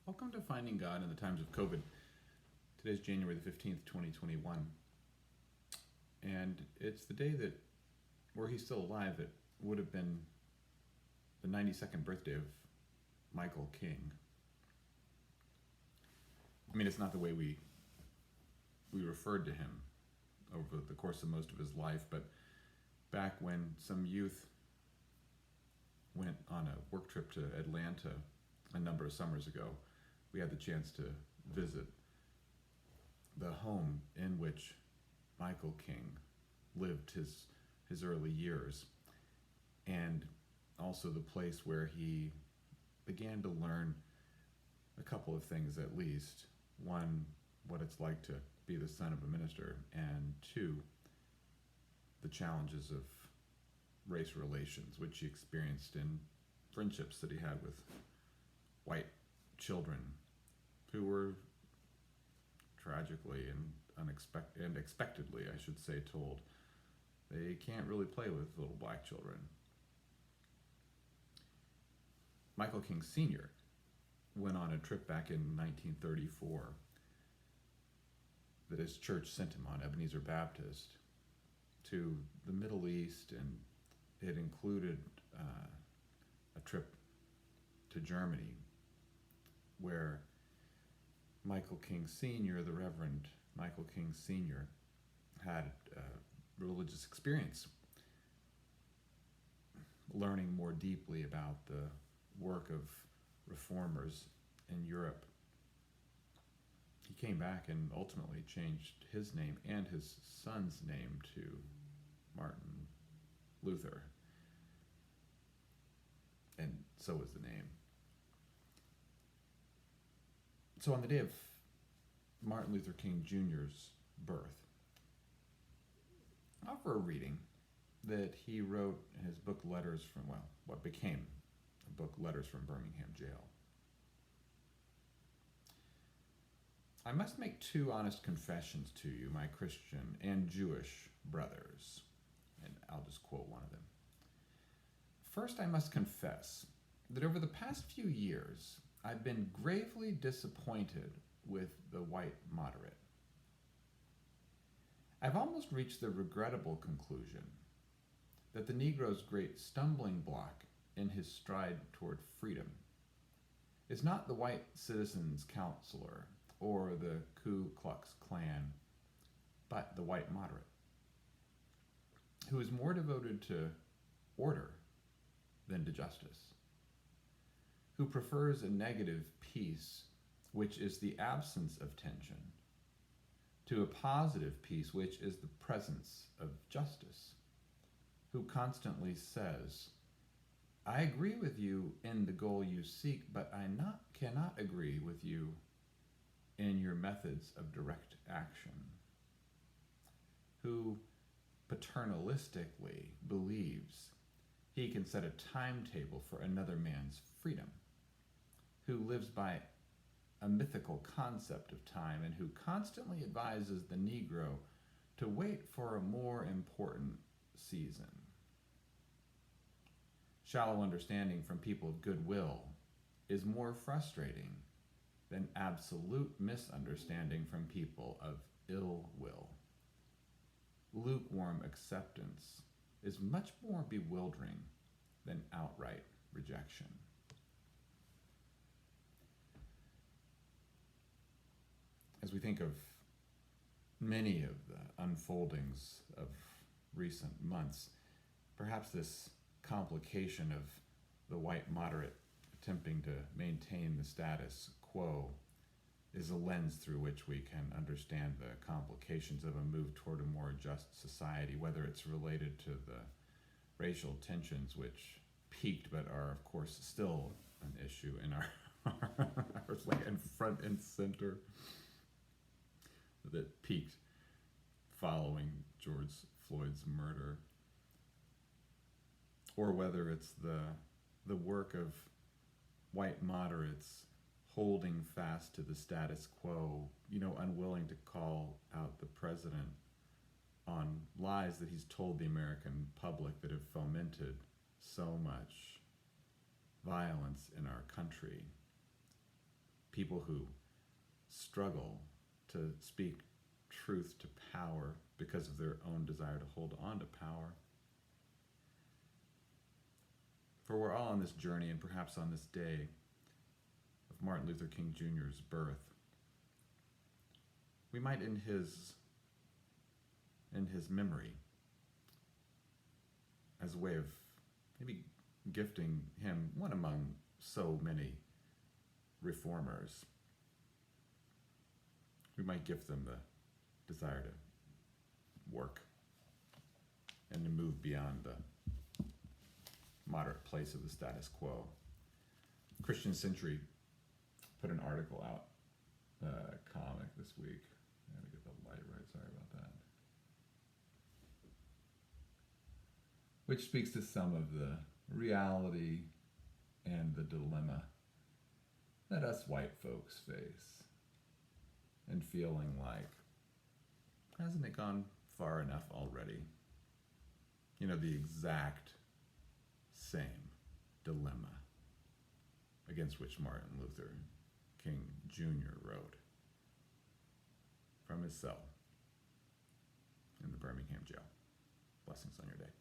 Welcome to Finding God in the Times of COVID. Today's January the 15th, 2021. And it's the day that, were he still alive, it would have been the 92nd birthday of Michael King. I mean, it's not the way we referred to him over the course of most of his life, but back when some youth went on a work trip to Atlanta a number of summers ago, we had the chance to visit the home in which Michael King lived his early years, and also the place where he began to learn a couple of things at least. One, what it's like to be the son of a minister, and two, the challenges of race relations, which he experienced in friendships that he had with white children who were tragically and expectedly, I should say, told they can't really play with little black children. Michael King Sr. went on a trip back in 1934 that his church sent him on, Ebenezer Baptist, to the Middle East, and it included a trip to Germany where Michael King Sr., the Reverend Michael King Sr., had a religious experience, learning more deeply about the work of reformers in Europe. He came back and ultimately changed his name and his son's name to Martin Luther, and so was the name. So on the day of Martin Luther King Jr.'s birth, I offer a reading that he wrote in his book Letters from, what became a book, Letters from Birmingham Jail. I must make two honest confessions to you, my Christian and Jewish brothers, and I'll just quote one of them. First, I must confess that over the past few years, I've been gravely disappointed with the white moderate. I've almost reached the regrettable conclusion that the Negro's great stumbling block in his stride toward freedom is not the white citizens' counselor or the Ku Klux Klan, but the white moderate, who is more devoted to order than to justice, who prefers a negative peace, which is the absence of tension, to a positive peace, which is the presence of justice, who constantly says, I agree with you in the goal you seek, but I cannot agree with you in your methods of direct action, who paternalistically believes he can set a timetable for another man's freedom, who lives by a mythical concept of time, and who constantly advises the Negro to wait for a more important season. Shallow understanding from people of goodwill is more frustrating than absolute misunderstanding from people of ill will. Lukewarm acceptance is much more bewildering than outright rejection. As we think of many of the unfoldings of recent months, perhaps this complication of the white moderate attempting to maintain the status quo is a lens through which we can understand the complications of a move toward a more just society, whether it's related to the racial tensions which peaked but are of course still an issue in our like in front and center, that peaked following George Floyd's murder, or whether it's the work of white moderates holding fast to the status quo, unwilling to call out the president on lies that he's told the American public that have fomented so much violence in our country. people who struggle to speak truth to power because of their own desire to hold on to power. For we're all on this journey, and perhaps on this day of Martin Luther King Jr.'s birth, we might, in his memory, as a way of maybe gifting him, one among so many reformers, we might gift them the desire to work and to move beyond the moderate place of the status quo. Christian Century put an article out, comic this week. I gotta get the light right, sorry about that. Which speaks to some of the reality and the dilemma that us white folks face, and feeling like, hasn't it gone far enough already? You know, the exact same dilemma against which Martin Luther King Jr. wrote from his cell in the Birmingham jail. Blessings on your day.